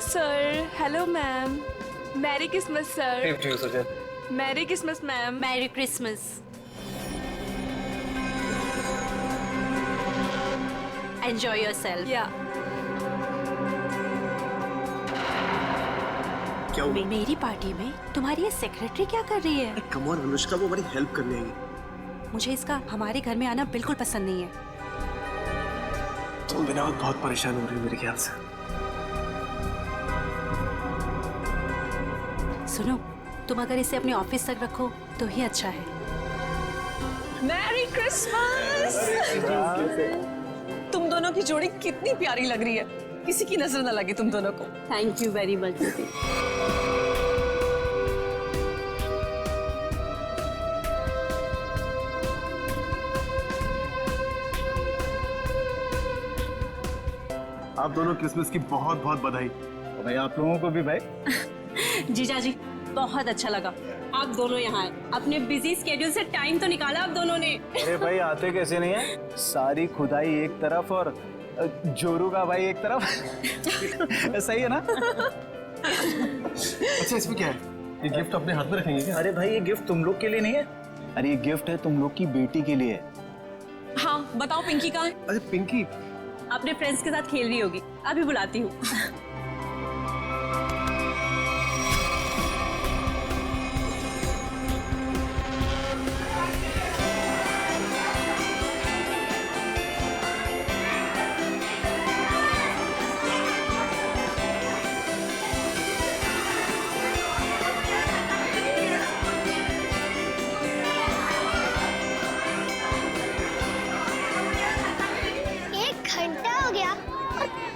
Sir. Hello ma'am. Merry Christmas sir. Same to you Susan. Merry Christmas ma'am. Merry Christmas. Enjoy yourself. या क्या हुआ? मेरी party में तुम्हारी ये सेक्रेटरी क्या कर रही है? कम ऑन अनुष्का, वो हमारी हेल्प करने आई। मुझे इसका हमारे घर में आना बिल्कुल पसंद नहीं है। तुम बिना बहुत परेशान हो रही हो मेरे ख्याल से। सुनो, तुम अगर इसे अपने ऑफिस तक रखो तो ही अच्छा है। Merry Christmas. तुम दोनों की जोड़ी कितनी प्यारी लग रही है, किसी की नजर न लगे तुम दोनों को। Thank you very much. आप दोनों क्रिसमस की बहुत बहुत बधाई। भाई आप लोगों को भी भाई। जीजा जी बहुत अच्छा लगा आप दोनों यहाँ आए। अपने बिजी स्केड्यूल से टाइम तो निकाला आप दोनों ने। अरे भाई आते कैसे नहीं है, सारी खुदाई एक तरफ और जोरू का भाई एक तरफ। सही है ना? अच्छा इसमें क्या है? ये गिफ्ट अपने हाथ में रखेंगे क्या? अरे भाई ये गिफ्ट तुम लोग के लिए नहीं है, अरे ये गिफ्ट है तुम लोग की बेटी के लिए। हाँ बताओ पिंकी कहाँ है? अरे पिंकी अपने फ्रेंड्स के साथ खेल रही होगी, अभी बुलाती हूँ।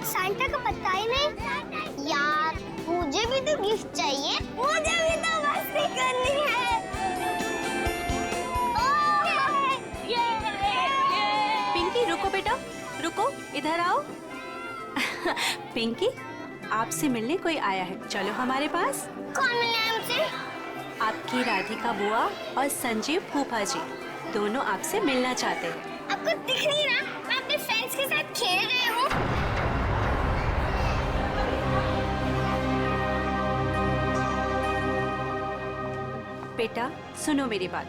सांता का पता ही नहीं यार। मुझे भी तो गिफ्ट चाहिए, मुझे भी तो मस्ती करनी है। पिंकी रुको बेटा, रुको इधर आओ। पिंकी आपसे मिलने कोई आया है, चलो हमारे पास। कौन मिले हमसे? आपकी राधिका बुआ और संजीव फूफा जी दोनों आपसे मिलना चाहते हैं। आपको दिख नहीं रहा मैं अपने फ्रेंड्स के साथ खेल रही हूँ। बेटा सुनो मेरी बात,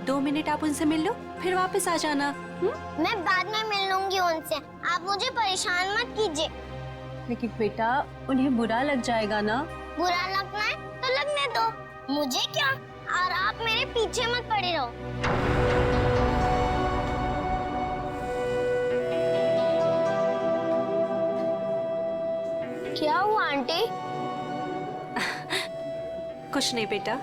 2 मिनट आप उनसे मिल लो फिर वापस आ जाना। मैं बाद में मिल लूंगी उनसे, आप मुझे परेशान मत कीजिए। लेकिन बेटा उन्हें बुरा लग जाएगा ना। बुरा लगना है तो लगने दो, मुझे क्या। और आप मेरे पीछे मत पड़े रहो। क्या हुआ आंटी? कुछ नहीं बेटा।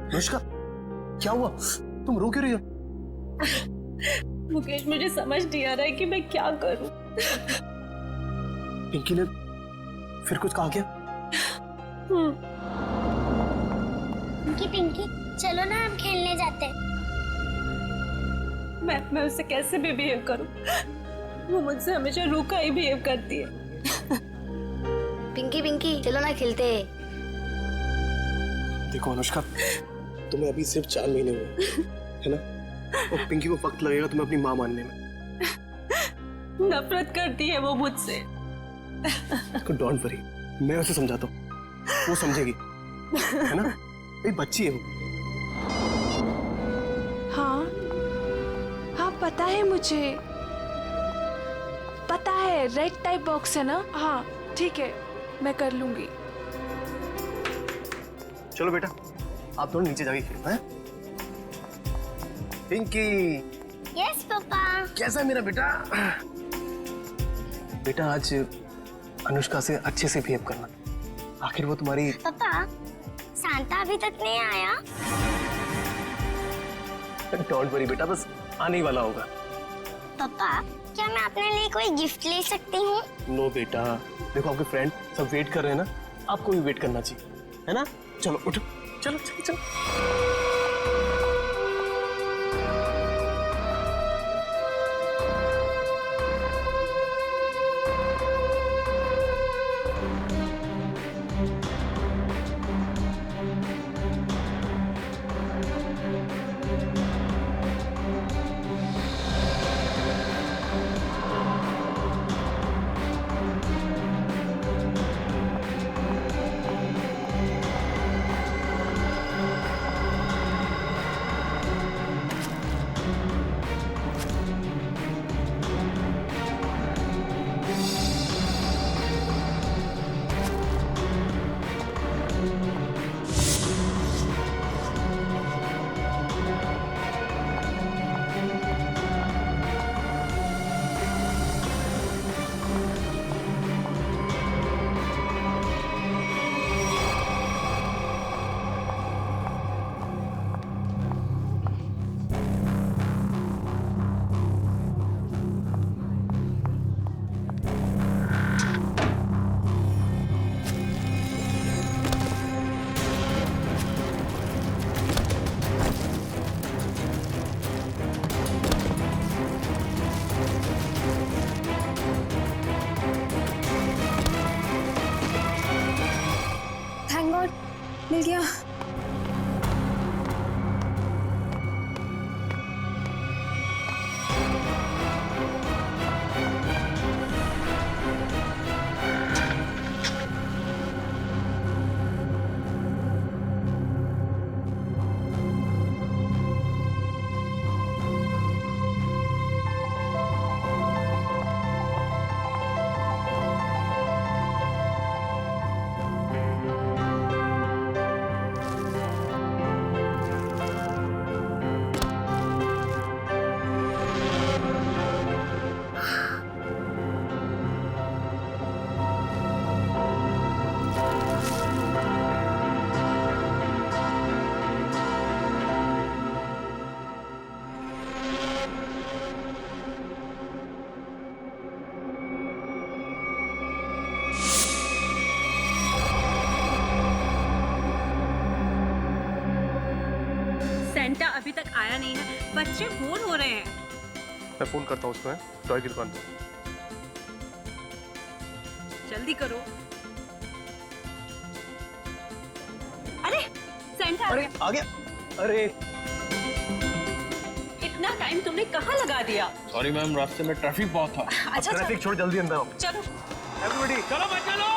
अनुष्का क्या हुआ? तुम रो क्यों रही हो? मुकेश मुझे समझ नहीं आ रहा है कि मैं क्या करूं। पिंकी ने फिर कुछ कहा क्या? पिंकी पिंकी चलो ना हम खेलने जाते हैं। मैं उससे कैसे भी बिहेव करूं, वो मुझसे हमेशा रूखा ही बिहेव करती है। पिंकी पिंकी चलो ना खेलते हैं। देखो अनुष्का, तुम्हें अभी सिर्फ 4 महीने हुए है ना, और पिंकी को वक्त लगेगा तुम्हें अपनी माँ मानने में। नफरत करती है वो मुझसे। डोंट वरी, मैं उसे समझाता हूँ, वो समझेगी है ना, एक बच्ची है वो। हाँ हाँ पता है मुझे, पता है रेड टाइप बॉक्स है ना। हाँ ठीक है मैं कर लूंगी। चलो बेटा आप दोनों नीचे जाके खेलना है। Pinky yes papa. कैसा है मेरा बेटा? बेटा आज अनुष्का से अच्छे से बिहेव करना, आखिर वो तुम्हारी। पापा सांता अभी तक नहीं आया। डोंट वरी बेटा, बस आने ही वाला होगा। पापा क्या मैं अपने लिए कोई गिफ्ट ले सकती हूँ? नो बेटा, देखो आपके फ्रेंड सब वेट कर रहे हैं ना, आपको भी वेट करना चाहिए है ना। चलो उठो, चलो चलो चलो। आया नहीं है, बच्चे बोर हो रहे हैं। मैं फोन करता हूँ उसको, टॉय की दुकान पे। जल्दी करो। अरे सेंटा अरे आ गया। अरे इतना टाइम तुमने कहाँ लगा दिया? सॉरी मैम, रास्ते में ट्रैफिक बहुत था। अच्छा ट्रैफिक छोड़ जल्दी अंदर आओ। चलो। एवरीबॉडी चलो बच्चे लोग।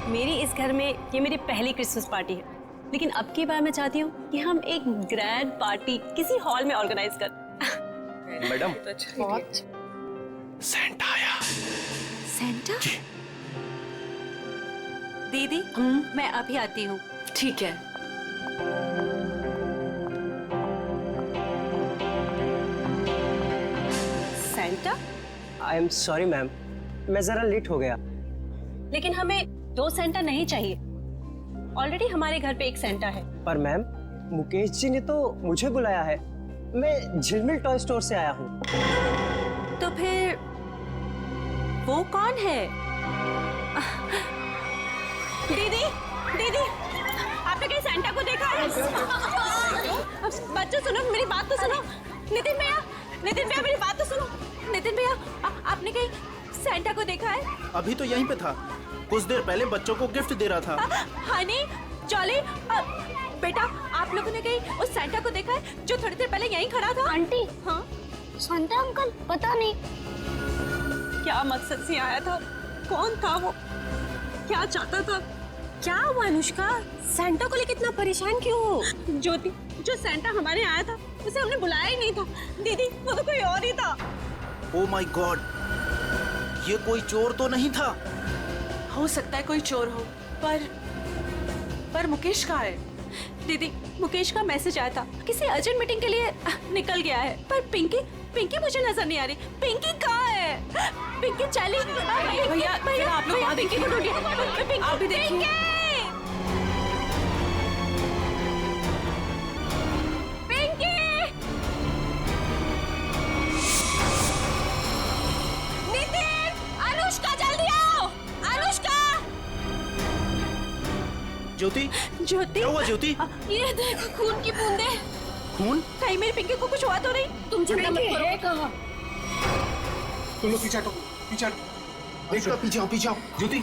मेरी इस घर में ये मेरी पहली क्रिसमस पार्टी है, लेकिन अब की बार मैं चाहती हूँ कि हम एक ग्रैंड पार्टी किसी हॉल में ऑर्गेनाइज कर। मैडम सेंटा आया। सेंटा? दीदी मैं अभी आती हूँ। ठीक है। Santa? I am sorry ma'am, मैं जरा लेट हो गया। लेकिन हमें 2 सेंटा नहीं चाहिए, ऑलरेडी हमारे घर पे एक सेंटा है। पर मैम, मुकेश जी ने तो मुझे बुलाया है। मैं झिलमिल टॉय स्टोर से आया हूँ। तो फिर वो कौन है? दीदी, दीदी, आपने कहीं सेंटा को देखा है? बच्चों सुनो, मेरी बात तो सुनो। नितिन भैया, मेरी बात तो सुनो। नितिन भैया, आपने कहीं सेंटा को देखा है? अभी तो यहीं पे था, कुछ देर पहले बच्चों को गिफ्ट दे रहा था। हनी, जॉली, बेटा आप लोगों ने कहीं उस सेंटा को देखा है जो थोड़ी देर पहले यहीं खड़ा था? आंटी, हाँ? शांता अंकल, पता नहीं क्या मकसद से आया था? कौन था वो? क्या चाहता था? क्या हुआ अनुष्का? सेंटा को लेकर इतना परेशान क्यों हो? ज्योति, जो सेंटा हमारे आया था उसे हमने बुलाया ही नहीं था। दीदी, वो तो कोई और ही था। ओ माय गॉड, ये कोई चोर तो नहीं था? हो सकता है कोई चोर हो, पर मुकेश कहाँ है? दीदी, मुकेश का मैसेज आया था, किसी अर्जेंट मीटिंग के लिए निकल गया है। पर पिंकी मुझे नजर नहीं आ रही। पिंकी कहाँ है? पिंकी चली। भैया आप लोग वहाँ पिंकी को ढूंढिए। आप भी देखिए। पिंकी! नितिन! अनुष्का जल्दी आओ! अनुष्का! ज्योति, ज्योति? क्या हुआ ज्योति? ये देखो खून की बूंदे। खून? कहीं मेरी पिंकी को कुछ हुआ तो नहीं? तुम चिंता मत करो। तुम लोग पीछे हटो, पीछे हटो। देखो पीछे आओ। ज्योति,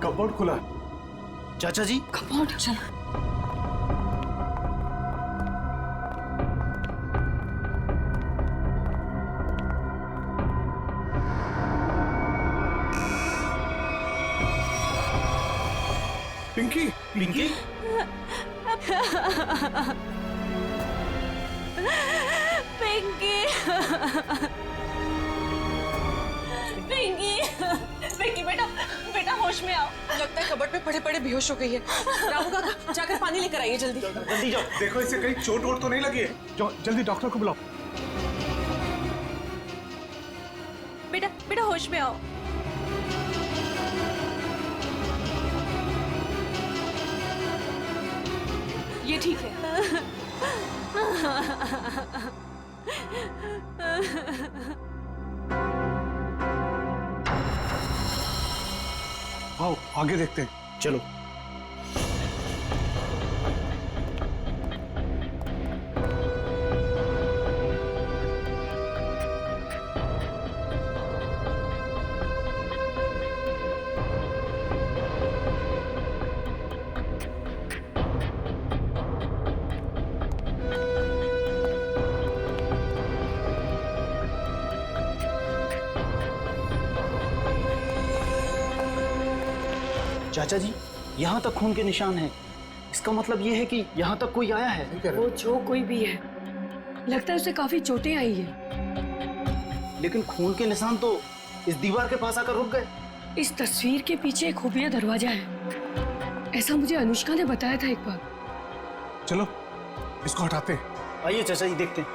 कपबोर्ड खुला है। चाचा जी, कपबोर्ड, चलो। पिंकी, पिंकी? पिंकी बेटा होश में आओ। लगता है कबर्ड पे पड़े पड़े बेहोश हो गई है। रामू काका, जाकर पानी लेकर आइए जल्दी। जल्दी जाओ। देखो इसे कहीं चोट वोट तो नहीं लगी है। जाओ जल्दी डॉक्टर को बुलाओ। बेटा होश में आओ। ये ठीक है। आओ आगे देखते हैं। चलो। चाचा जी, यहाँ तक खून के निशान हैं। इसका मतलब ये है कि यहाँ तक कोई आया है। वो जो कोई भी है, लगता है उसे काफी चोटें आई है। लेकिन खून के निशान तो इस दीवार के पास आकर रुक गए। इस तस्वीर के पीछे एक खुफिया दरवाजा है, ऐसा मुझे अनुष्का ने बताया था एक बार। चलो इसको हटाते हैं। आइए चाचा जी, देखते हैं।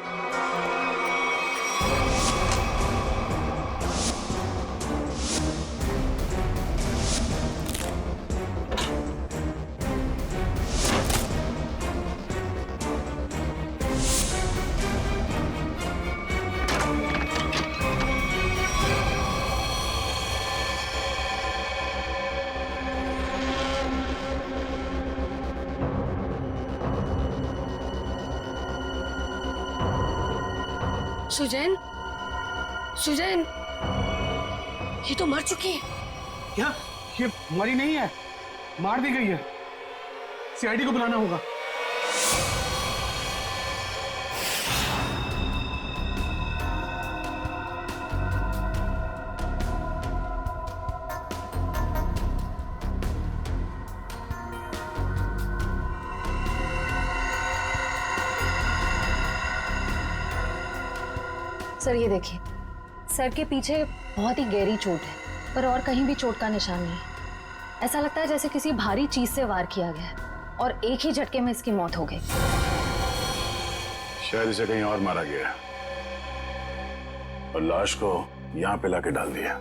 सुजैन, सुजैन, ये तो मर चुकी है। क्या ये मरी नहीं है, मार दी गई है। सीआईडी को बुलाना होगा। सर ये देखिए, सर के पीछे बहुत ही गहरी चोट है, पर और कहीं भी चोट का निशान नहीं है। ऐसा लगता है जैसे किसी भारी चीज से वार किया गया है और एक ही झटके में इसकी मौत हो गई। शायद इसे कहीं और मारा गया है और लाश को यहाँ पे लाके डाल दिया।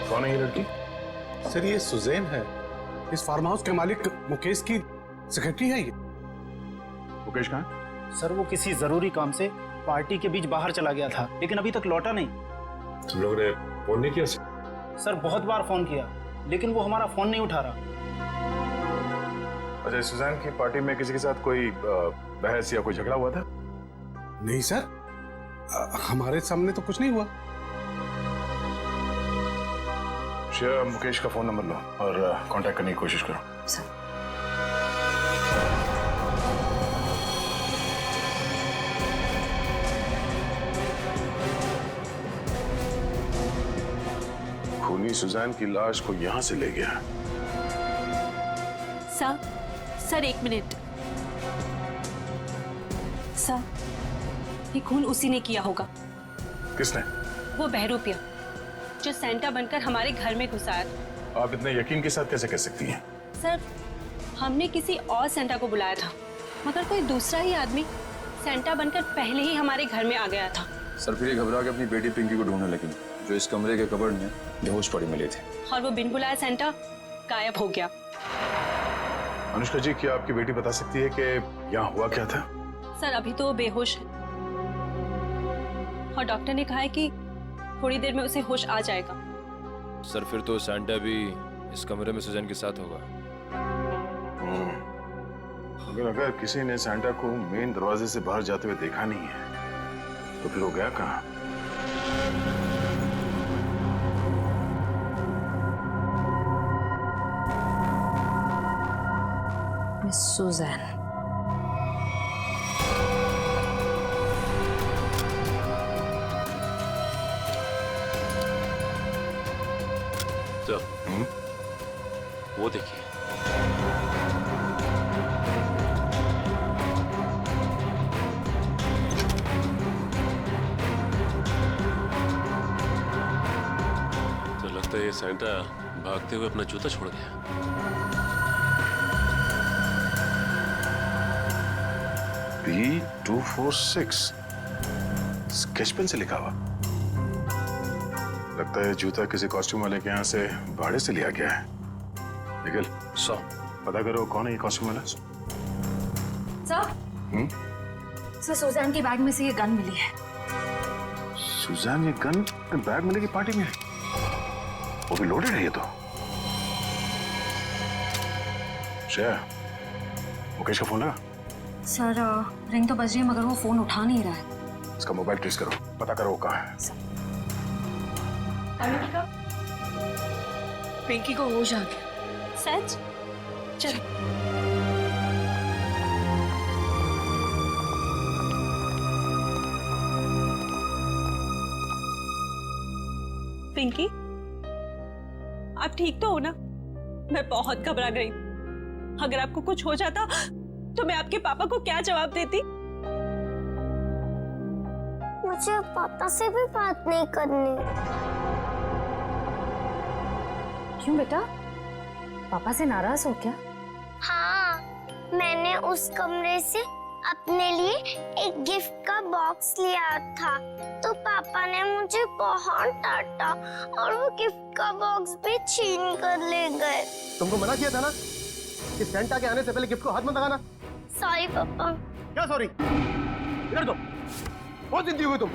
कौन है ये लड़की? सर ये सुजैन है, इस फार्म हाउस के मालिक मुकेश की सेक्रेटरी है ये। मुकेश कहाँ है? सर वो किसी जरूरी काम से पार्टी के बीच बाहर चला गया था, लेकिन अभी तक लौटा नहीं। तुम लोग ने फोन नहीं किया? सर बहुत बार फोन किया, लेकिन वो हमारा फोन नहीं उठा रहा। अच्छा, सुजैन की पार्टी में किसी के साथ कोई बहस या कोई झगड़ा हुआ था? नहीं सर, हमारे सामने तो कुछ नहीं हुआ। श्रेया, मुकेश का फोन नंबर लो और कांटेक्ट करने की कोशिश करो। सर खूनी सुजैन की लाश को यहाँ से ले गया। सर एक मिनट। सर ये खून उसी ने किया होगा। किसने? वो बहरूपिया जो सेंटा बनकर हमारे घर में घुसा है। आप इतने यकीन के साथ कैसे कह सकती हैं? सर हमने किसी और सेंटा को बुलाया था, मगर कोई दूसरा ही आदमी सेंटा बनकर पहले ही हमारे घर में आ गया था। सर फिर ये घबरा के अपनी बेटी पिंकी को ढूंढने लगी, जो इस कमरे के कबर्ड में बेहोश पड़ी मिली थी। और वो बिन बुलाया सेंटा गायब हो गया। अनुष्का जी, क्या आपकी बेटी बता सकती है कि यहाँ हुआ क्या था? सर अभी तो वो बेहोश है और डॉक्टर ने कहा है कि थोड़ी देर में उसे होश आ जाएगा। सर फिर तो सैंटा भी इस कमरे में सुजैन के साथ होगा। अगर किसी ने सैंटा को मेन दरवाजे से बाहर जाते हुए देखा नहीं है तो फिर वो गया कहाँ? Miss Suzanne. तो वो देखिए। तो लगता है ये सैंटा भागते हुए अपना जूता छोड़ गया। B246 स्केच पेन से लिखा हुआ। लगता है जूता किसी कॉस्ट्यूम वाले के यहाँ से भाड़े से लिया गया है। निखिल, पता करो कौन है ये कॉस्ट्यूम वाला। सर सुजैन के बैग में से ये गन मिली है। सुजैन ये गन बैग मिलेगी पार्टी में? वो भी लोडेड है ये तो। श्रेया, मुकेश का फोन लगा? सर रिंग तो बज रही है मगर वो फोन उठा नहीं रहा है। इसका मोबाइल ट्रेस करो, पता करो वो कहाँ है। पिंकी को होश आ गया। सच? चल। पिंकी, आप ठीक तो हो ना? मैं बहुत घबरा गई। अगर आपको कुछ हो जाता तो मैं आपके पापा को क्या जवाब देती? मुझे पापा से भी बात नहीं करनी। क्यों बेटा, पापा से नाराज हो क्या? हाँ, मैंने उस कमरे से अपने लिए एक गिफ्ट का बॉक्स लिया था, तो पापा ने मुझे बहुत डांटा और वो गिफ्ट का बॉक्स भी छीन कर ले गए। तुमको मना किया था ना कि सेंटा के आने से पहले गिफ्ट को हाथ मत लगाना। सॉरी पापा। क्या सॉरी? इधर दो। बहुत जिद्दी हुई तुम।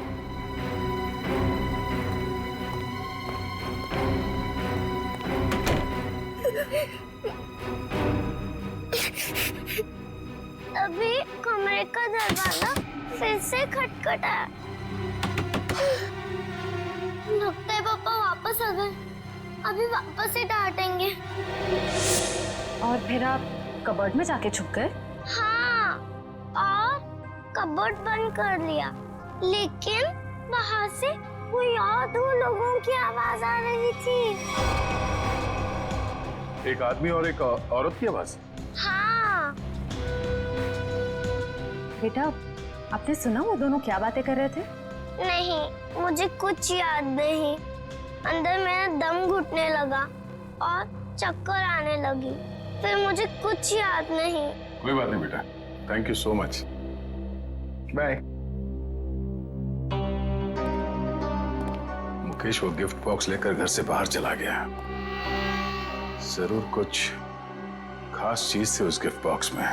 अभी कमरे का दरवाजा फिर से खटखटाया। लगता है पापा वापस आ गए। अभी वापस से डांटेंगे। और फिर आप कबर्ड में जाके छुप गए? हाँ, और कबर्ड बंद कर लिया, लेकिन वहाँ से कोई और दो लोगों की आवाज आ रही थी। एक आदमी और एक औरत की आवाज? हाँ। बेटा, आपने सुना वो दोनों क्या बातें कर रहे थे? नहीं, मुझे कुछ याद नहीं। अंदर मेरा दम घुटने लगा और चक्कर आने लगी। फिर मुझे कुछ याद नहीं। कोई बात नहीं बेटा, thank you so much, bye. Mukesh वो गिफ्ट बॉक्स लेकर घर से बाहर चला गया। जरूर कुछ खास चीज थी उस गिफ्ट बॉक्स में।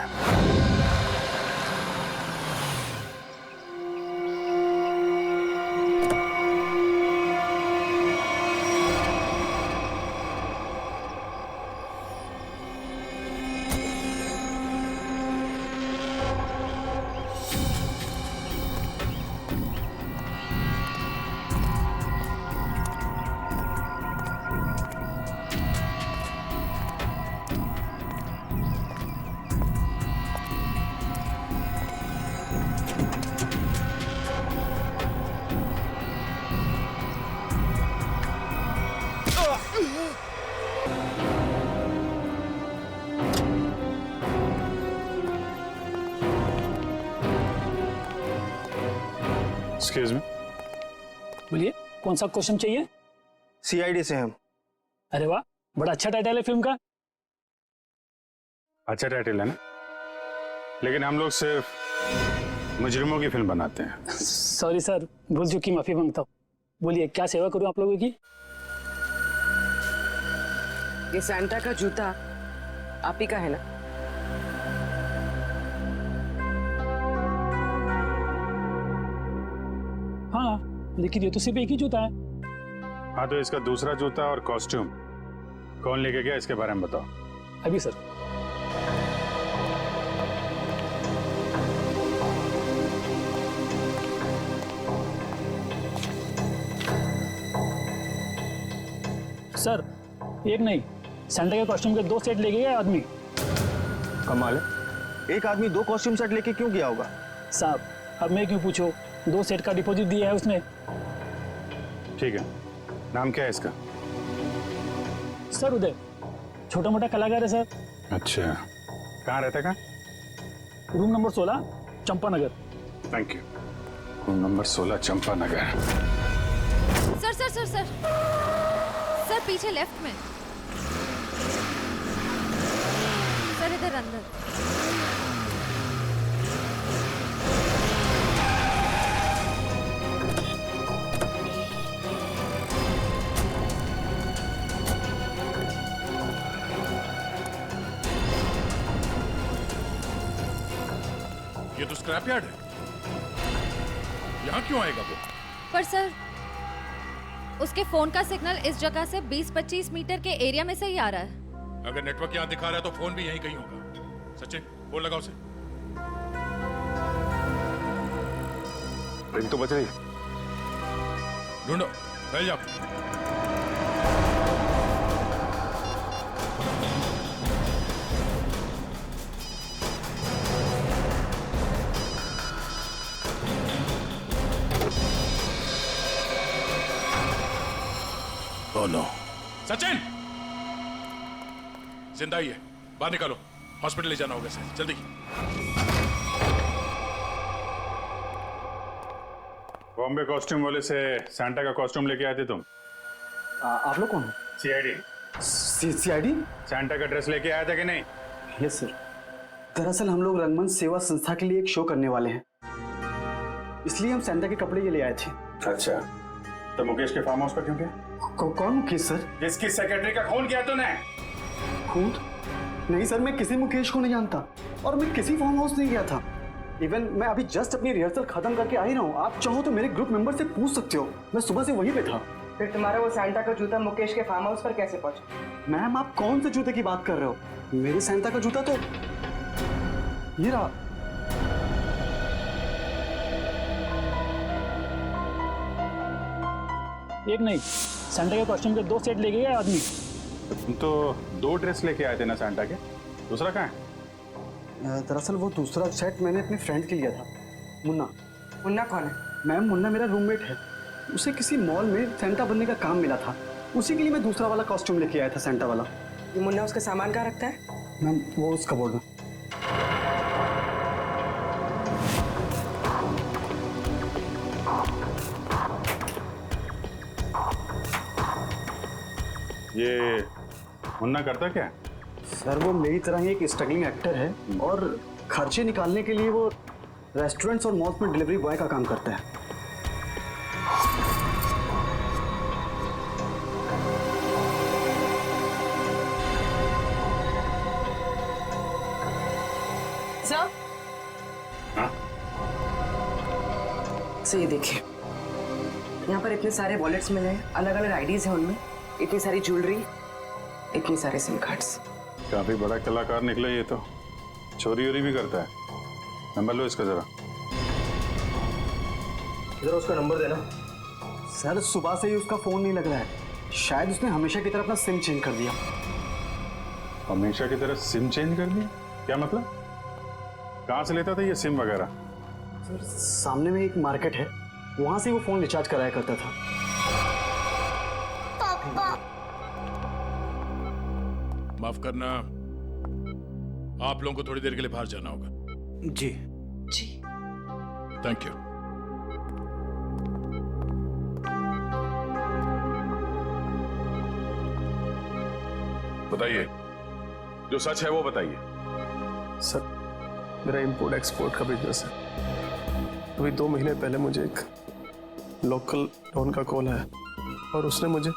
एक्सक्यूज मी, बोलिए, कौन सा क्वेश्चन चाहिए? सीआईडी से हम। अरे वाह, बड़ा अच्छा टाइटल है फिल्म का। अच्छा टाइटल है ना, लेकिन हम लोग सिर्फ मुजरिमों की फिल्म बनाते हैं। सॉरी सर, भूल चुकी, माफी मांगता हूँ। बोलिए, क्या सेवा करूँ आप लोगों की? ये सैंटा का जूता आप ही का है ना? हाँ, लेकिन ये तो सिर्फ एक ही जूता है। हाँ, तो इसका दूसरा जूता और कॉस्ट्यूम कौन लेके गया, इसके बारे में बताओ। अभी सर। सर, एक नहीं, सैंटा के कॉस्ट्यूम के 2 सेट लेके गया आदमी। कमाल है, एक आदमी 2 कॉस्ट्यूम सेट लेके क्यों गया होगा? साहब, अब मैं क्यों पूछूं? 2 सेट का डिपॉजिट दिया है उसने। ठीक है, नाम क्या है इसका? सर उदय, छोटा मोटा कलाकार है सर। अच्छा, कहाँ रहता है? Room number 16, Champanagar. Thank you. Room number 16, Champanagar. Sir sir sir sir sir, पीछे लेफ्ट में सर, इधर अंदर। ये तो स्क्रैप यार्ड है, यहाँ क्यों आएगा वो? पर सर, उसके फोन का सिग्नल इस जगह से 20-25 मीटर के एरिया में से ही आ रहा है। अगर नेटवर्क यहाँ दिखा रहा है तो फोन भी यहीं कहीं होगा। सचिन, फोन लगाओ उसे। रिंग तो बज रही है। ढूंढो, फैल जाओ। दोनों। सचिन, जिंदा ही है, बाहर निकालो, हॉस्पिटल ले जाना होगा इसे, जल्दी। बॉम्बे कॉस्ट्यूम वाले से सैंटा का कॉस्ट्यूम लेके आए थे तुम? आप लोग कौन हो? सीआईडी। सीआईडी? सैंटा का ड्रेस लेके आया था कि नहीं? Yes sir. दरअसल हम लोग रंगमंच सेवा संस्था के लिए एक शो करने वाले हैं, इसलिए हम सैंटा के कपड़े ये ले आए थे। अच्छा, तो मुकेश के फार्म हाउस पर क्यों गए? कौन मुकेश सर? जिसकी सेक्रेटरी का खून किया तूने? खून? नहीं सर, मैं किसी मुकेश को नहीं जानता और मैं किसी फार्म हाउस नहीं गया था। इवन मैं अभी जस्ट अपनी रिहर्सल खत्म करके आ ही रहा हूँ। आप चाहो तो मेरे ग्रुप मेंबर से पूछ सकते हो, मैं सुबह से वहीं पे था। फिर तुम्हारा वो सैंटा का जूता मुकेश के फार्म हाउस पर कैसे पहुंचा? मैम, आप कौन से जूते की बात कर रहे हो? मेरे सैंटा का जूता तो ये रहा। एक नहीं, सैंटा के कॉस्ट्यूम के 2 सेट लेके गए आदमी। तुम तो 2 ड्रेस लेके आए थे ना सैंटा के, दूसरा कहाँ है? दरअसल वो दूसरा सेट मैंने अपने फ्रेंड के लिया था, मुन्ना। मुन्ना कौन है? मैम, मुन्ना मेरा रूममेट है। उसे किसी मॉल में सैंटा बनने का काम मिला था, उसी के लिए मैं दूसरा वाला कॉस्ट्यूम लेके आया था, सैंटा वाला। ये मुन्ना उसका सामान कहाँ रखता है? मैम, वो उस कबोर्ड में। ये मुन्ना करता क्या है? सर, वो मेरी तरह ही एक स्ट्रगलिंग एक्टर है और खर्चे निकालने के लिए वो रेस्टोरेंट्स और मॉल्स में डिलीवरी बॉय का काम करता है। सर, सर ये देखिए, यहाँ पर इतने सारे वॉलेट्स मिले हैं, अलग अलग आईडीज हैं उनमें, इतनी सारी ज्वेलरी, इतने सारे सिम कार्ड्स। काफी बड़ा कलाकार निकला ये तो, चोरी वोरी भी करता है। नंबर लो इसका जरा। जरा उसका नंबर देना। सर, सुबह से ही उसका फोन नहीं लग रहा है, शायद उसने हमेशा की तरह अपना सिम चेंज कर दिया। हमेशा की तरह सिम चेंज कर दिया? क्या मतलब? कहाँ से लेता था ये सिम वगैरह? सर, सामने में एक मार्केट है, वहां से वो फोन रिचार्ज कराया करता था। माफ करना, आप लोगों को थोड़ी देर के लिए बाहर जाना होगा। जी जी, थैंक यू। बताइए, जो सच है वो बताइए। सर, मेरा इंपोर्ट एक्सपोर्ट का बिजनेस है। अभी 2 महीने पहले मुझे एक लोकल डॉन का कॉल आया और उसने मुझे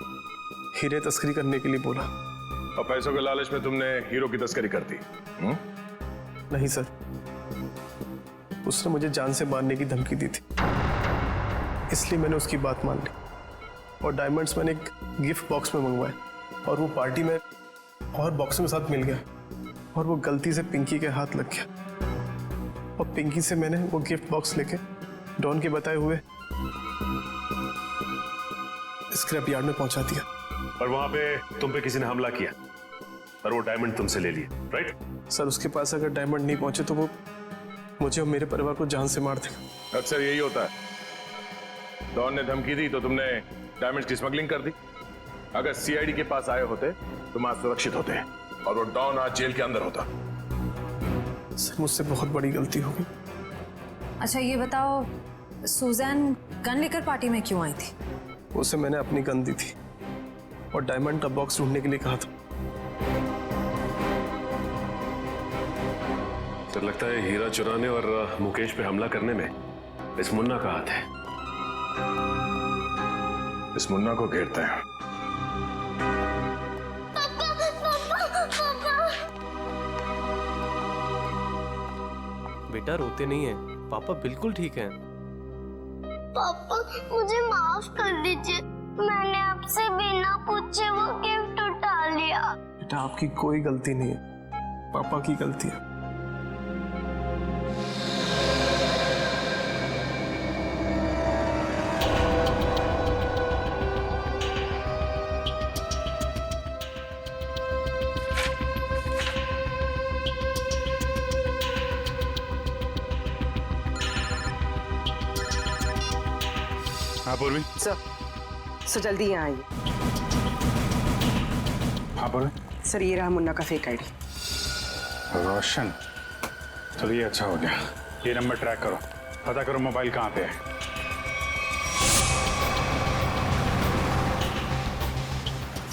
हीरे तस्करी करने के लिए बोला। और पैसों के लालच में तुमने हीरो की तस्करी कर दी? नहीं सर, उसने मुझे जान से मारने की धमकी दी थी, इसलिए मैंने उसकी बात मान ली और डायमंड्स मैंने एक गिफ्ट बॉक्स में मंगवाए और वो पार्टी में और बॉक्स में साथ मिल गया और वो गलती से पिंकी के हाथ लग गया और पिंकी से मैंने वो गिफ्ट बॉक्स लेके डॉन के बताए हुए स्क्रैप यार्ड में पहुंचा दिया। और वहां पे तुम पे किसी ने हमला किया और वो डायमंड तुमसे ले लिए, राइट? सर, उसके पास अगर डायमंड नहीं पहुंचे तो वो मुझे और मेरे परिवार को जान से मार देगा। अक्सर यही होता है, डॉन ने धमकी दी तो तुमने डायमंड्स की स्मगलिंग कर दी। अगर सीआईडी के पास आए होते तुम आज सुरक्षित होते हैं और वो डॉन आज जेल के अंदर होता। सर, मुझसे बहुत बड़ी गलती हो गई। अच्छा ये बताओ, सुजैन गन लेकर पार्टी में क्यों आई थी? उसे मैंने अपनी गन दी थी और डायमंड का बॉक्स ढूंढने के लिए कहा था। सर, लगता है हीरा चुराने और मुकेश पे हमला करने में इस मुन्ना का हाथ है। इस मुन्ना को घेरते हैं। बेटा, रोते नहीं है, पापा बिल्कुल ठीक हैं। पापा, मुझे माफ कर दीजिए, मैंने आपसे बिना पूछे वो गिफ्ट उठा लिया। बेटा, आपकी कोई गलती नहीं है, पापा की गलती है। हाँ पूर्वी। सर जल्दी यहाँ आइए। हाँ बोलो। सर ये रहा मुन्ना का फेक आईडी। रोशन, चलो ये अच्छा हो गया। ये नंबर ट्रैक करो, पता करो मोबाइल कहाँ पे है।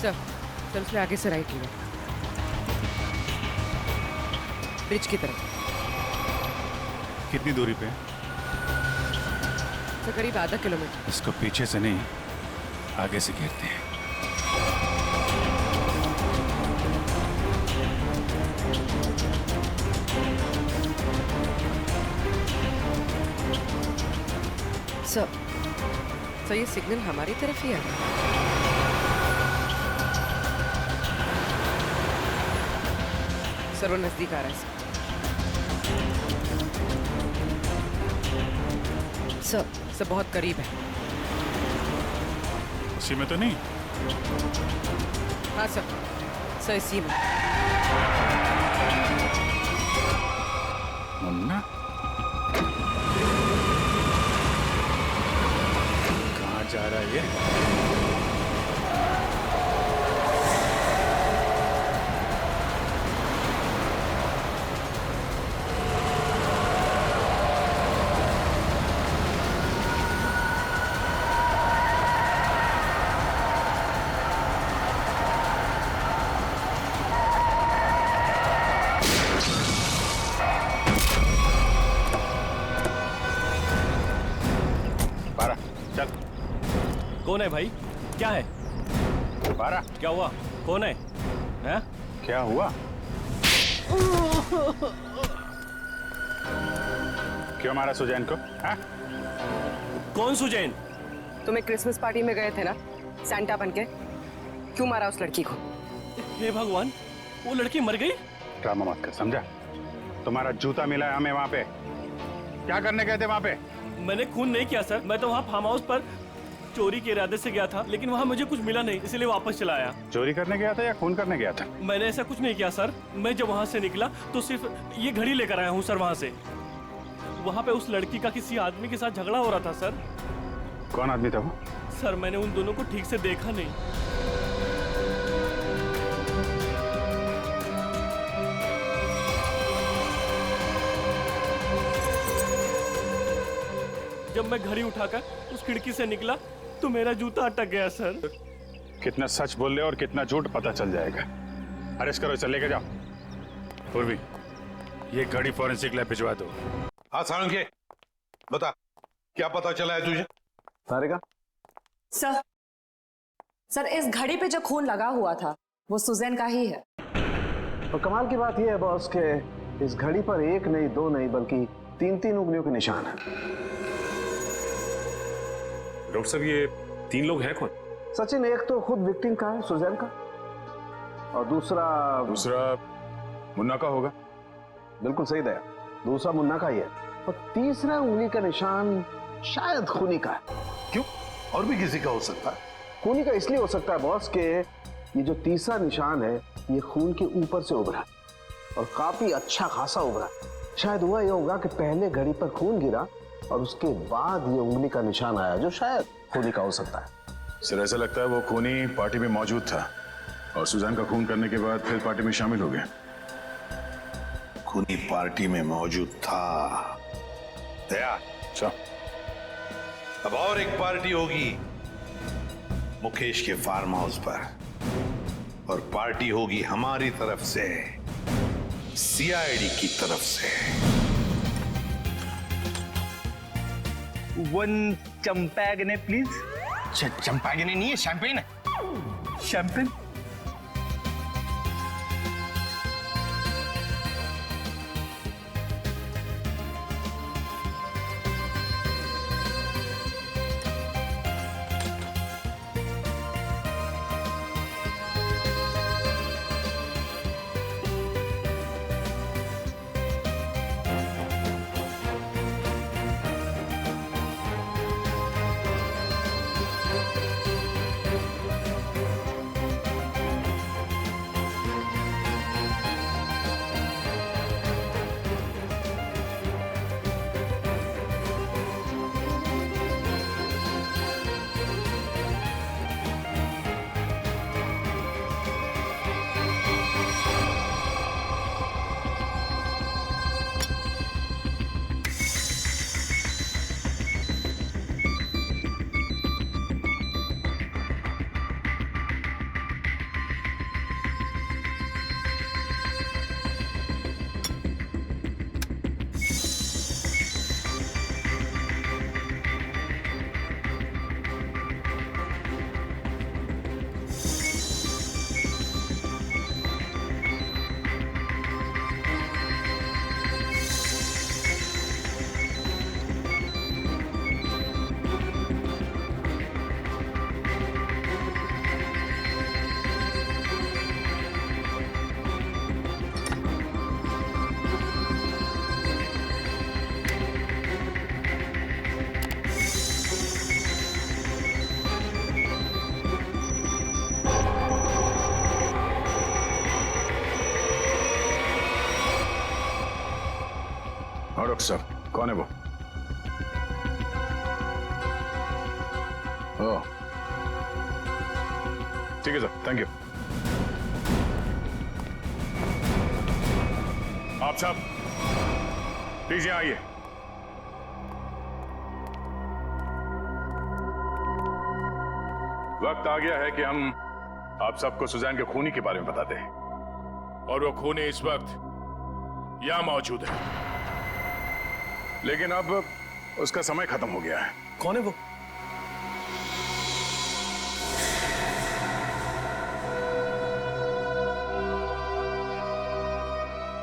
सर उसमें आगे से राइट लिया, ब्रिज की तरफ। कितनी दूरी पे है? सर करीब आधा किलोमीटर। इसको पीछे से नहीं, आगे से घेरते हैं। सर ये सिग्नल हमारी तरफ ही आ रहा है। सर वो नजदीक आ रहा है सर बहुत करीब है। उसी में तो नहीं? हाँ सर इसी में। मुन्ना कहाँ जा रहा है ये? कौन है भाई? क्या है? बारा, क्या हुआ? कौन है? हैं? क्या हुआ? क्यों मारा सुजैन को? हाँ? कौन सुजैन? तुम्हें क्रिसमस पार्टी में गए थे ना सैंटा बन के, क्यों मारा उस लड़की को? हे भगवान, वो लड़की मर गई? ड्रामा मत कर, समझा? तुम्हारा जूता मिला है हमें वहां पे। क्या करने गए थे वहां पे? मैंने खून नहीं किया सर, मैं तो वहाँ फार्म हाउस पर चोरी के इरादे से गया था, लेकिन वहाँ मुझे कुछ मिला नहीं, इसलिए वापस चला आया। चोरी करने गया था या खून करने गया था? मैंने ऐसा कुछ नहीं किया सर। मैं जब वहाँ से निकला तो सिर्फ ये घड़ी लेकर आया हूँ सर वहाँ से। वहाँ पे उस लड़की का किसी आदमी के साथ झगड़ा हो रहा था सर। कौन आदमी था वो? सर मैंने उन दोनों को ठीक से देखा नहीं। जब मैं घड़ी उठाकर उस खिड़की से निकला तो मेरा जूता अटक गया सर। कितना सच बोल रहे और कितना झूठ पता चल जाएगा। अरेस्ट करो, इसे लेके जाओ। उर्वी, ये घड़ी फॉरेंसिक लैब भिजवा दो। हाँ सारंगे, बता क्या पता चला है तुझे? सारिका? सर इस घड़ी पे जो खून लगा हुआ था वो सुजैन का ही है। और कमाल की बात यह है बॉस के इस घड़ी पर एक नहीं, दो नहीं, बल्कि 3-3 उंगलियों के निशान है। डॉक्टर साहब, ये 3 लोग हैं कौन? सचिन, एक तो खुद विक्टिम का है, सुजैन का, और दूसरा मुन्ना का होगा। बिल्कुल सही दया, दूसरा मुन्ना का ही है, और तीसरा उंगली का निशान शायद खूनी का है। क्यों? और भी किसी का हो सकता है? खूनी का इसलिए हो सकता है बॉस के ये जो तीसरा निशान है ये खून के ऊपर से उभरा और काफी अच्छा खासा उभरा। शायद हुआ यह होगा कि पहले घड़ी पर खून गिरा और उसके बाद ये उंगली का निशान आया, जो शायद खूनी का हो सकता है। सर ऐसा लगता है वो खूनी पार्टी में मौजूद था और सुजैन का खून करने के बाद फिर पार्टी में शामिल हो गया। खूनी पार्टी में मौजूद था। दया, अच्छा, अब और एक पार्टी होगी मुकेश के फार्म हाउस पर, और पार्टी होगी हमारी तरफ से, सीआईडी की तरफ से। 1 चंपागने प्लीज। चंपागने नहीं है, शैंपेन है। शैंपेन? डॉक्टर साहब, कौन है वो? ओह, ठीक है सर, थैंक यू। आप साहब प्लीज यहाँ आइए। वक्त आ गया है कि हम आप सबको सुजैन के खूनी के बारे में बताते हैं। और वो खूनी इस वक्त यहाँ मौजूद है। लेकिन अब उसका समय खत्म हो गया है। कौन है वो?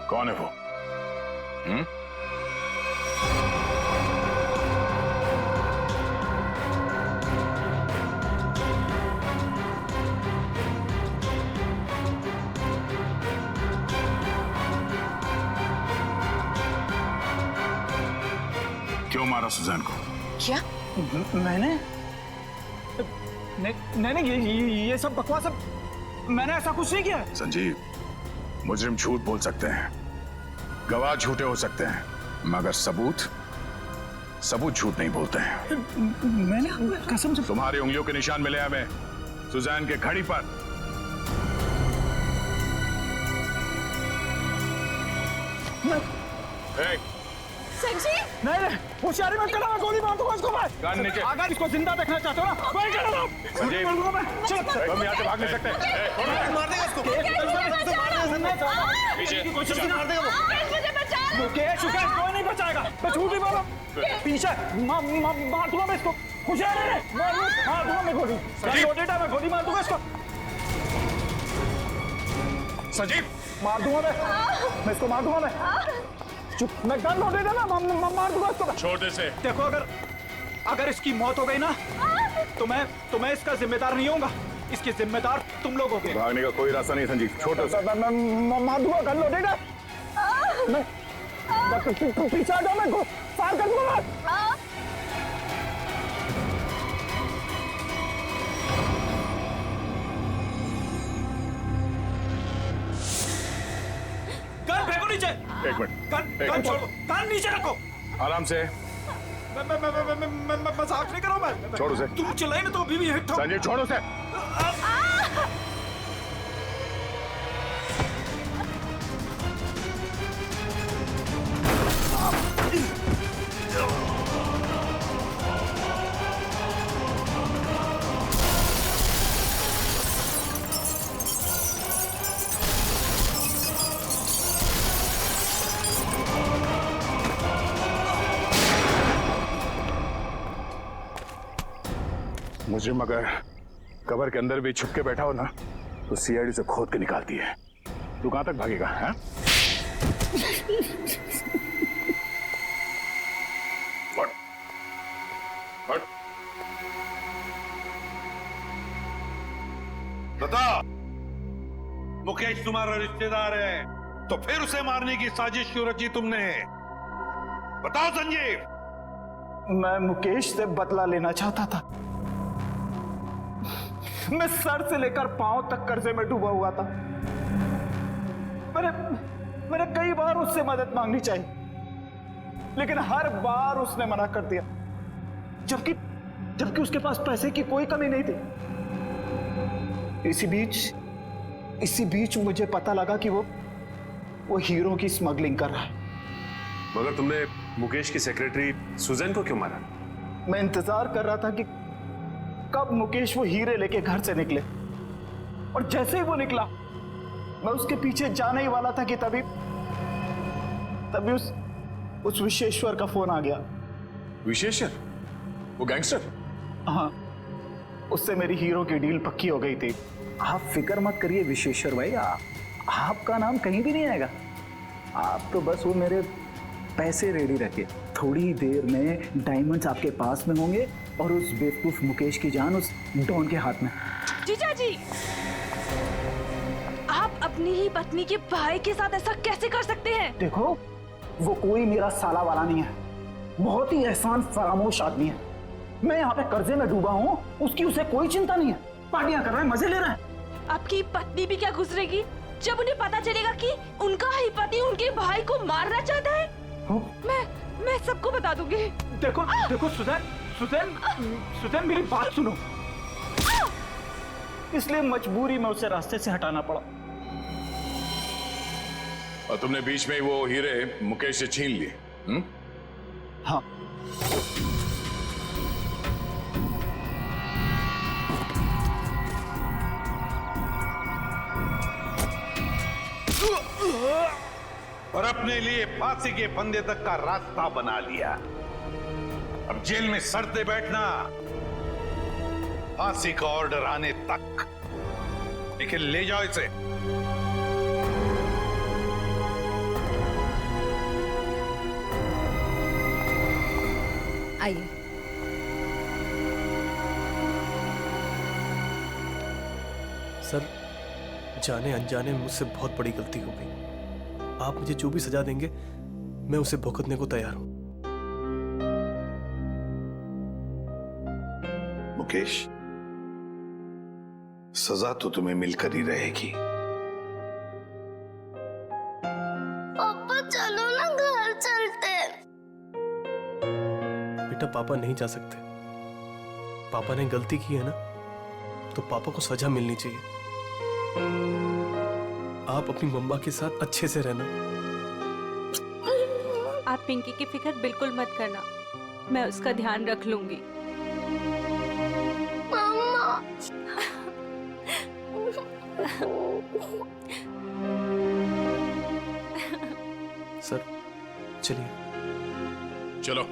कौन है वो? क्यों मारा सुजैन को? क्या? मैंने नहीं, ये सब बकवास। मैंने ऐसा कुछ नहीं किया। संजीव, मुजरिम झूठ बोल सकते हैं, गवाह झूठे हो सकते हैं, मगर सबूत झूठ नहीं बोलते हैं। मैंने कसम से। तुम्हारी उंगलियों के निशान मिले हमें सुजैन के घड़ी पर। संजीव, नहीं, होशियारी मत करना, मैं गोली मार दूंगा इसको। मैं गन नीचे। अगर इसको जिंदा देखना चाहते हो ना, वही कर लो। संजीव, हम यहाँ से भाग नहीं सकते। मार देगा इसको। कोशिश मार देगा वो। मुकेश, कोई नहीं बचाएगा। मैं झूठ ही बोला। पीछे मार दूंगा मैं इसको। होशियारी मार दूंगा मैं गोली। मैं गोली मार दूंगा इसको। संजीव, मार दूंगा मैं इसको, मार दूंगा मैं। चुप, मैं गन लोडे देना, मार दूंगा इसको। छोड़ दे से। देखो, अगर इसकी मौत हो गई ना, तो मैं इसका जिम्मेदार नहीं होऊंगा। इसके जिम्मेदार तुम लोग होगे। भागने का कोई रास्ता नहीं संजीव, छोटा सा। मैं मार दूंगा, गन लोडेगा। मैं पीछे आ जाओ, मैं फायर कर दूंगा। गन फेंको नीचे। एक मिनट, गन छोड़ो, गन नीचे रखो। आराम से। मैं मजाक नहीं कर रहा हूं। छोड़ो से। तुम चिल्लाए ना तो अभी भी हिट हो। संजीव, छोड़ो से। मुझे मगर कबर के अंदर भी छुप के बैठा हो ना, तो सीआईडी से खोद के निकालती है। तू कहां तक भागेगा? हैं? हट। बता, मुकेश तुम्हारा रिश्तेदार है, तो फिर उसे मारने की साजिश क्यों रची तुमने? बताओ संजीव। मैं मुकेश से बदला लेना चाहता था। मैं सर से लेकर पांव तक कर्जे में डूबा हुआ था। मैंने कई बार उससे मदद मांगनी चाहिए, लेकिन हर बार उसने मना कर दिया, जबकि उसके पास पैसे की कोई कमी नहीं थी। इसी बीच मुझे पता लगा कि वो हीरो की स्मगलिंग कर रहा है। मगर तुमने मुकेश की सेक्रेटरी सुजैन को क्यों मारा? मैं इंतजार कर रहा था कि कब मुकेश वो हीरे लेके घर से निकले, और जैसे ही वो निकला, मैं उसके पीछे जाने ही वाला था कि तभी उस विशेश्वर का फोन आ गया। विशेश्वर? वो गैंगस्टर? हाँ, उससे मेरी हीरो की डील पक्की हो गई थी। आप फिक्र मत करिए विशेश्वर भाई, आपका नाम कहीं भी नहीं आएगा। आप तो बस वो मेरे पैसे रेडी रखिए, थोड़ी देर में डायमंड्स आपके पास में होंगे और उस बेवकूफ मुकेश की जान उस डॉन के हाथ में। जीजा जी, आप अपनी ही पत्नी के भाई के साथ ऐसा कैसे कर सकते हैं? देखो, वो कोई मेरा साला वाला नहीं है, बहुत ही एहसान फरामोश आदमी है। मैं यहाँ पे कर्जे में डूबा हूँ, उसकी उसे कोई चिंता नहीं है, पार्टियां कर रहा है, मजे ले रहा है। आपकी पत्नी भी क्या गुजरेगी जब उन्हें पता चलेगा कि उनका ही पति उनके भाई को मारना चाहता है? मैं सबको बता दूंगी। देखो देखो सुजैन, सुजैन, सुजैन मेरी बात सुनो। इसलिए मजबूरी में उसे रास्ते से हटाना पड़ा। और तुमने बीच में ही वो हीरे मुकेश से छीन लिए? हाँ। और अपने लिए फांसी के फंदे तक का रास्ता बना लिया। अब जेल में सड़ते बैठना, फांसी का ऑर्डर आने तक। लेकिन ले जाओ इसे। आइए। सर, जाने अनजाने में मुझसे बहुत बड़ी गलती हो गई। आप मुझे जो भी सजा देंगे मैं उसे भुगतने को तैयार हूं। मुकेश, सजा तो तुम्हें मिलकर ही रहेगी। पापा चलो ना, घर चलते। बेटा, पापा नहीं जा सकते। पापा ने गलती की है ना, तो पापा को सजा मिलनी चाहिए। आप अपनी मम्मा के साथ अच्छे से रहना। आप पिंकी की फिक्र बिल्कुल मत करना, मैं उसका ध्यान रख लूंगी। मम्मा। सर, चलिए। चलो।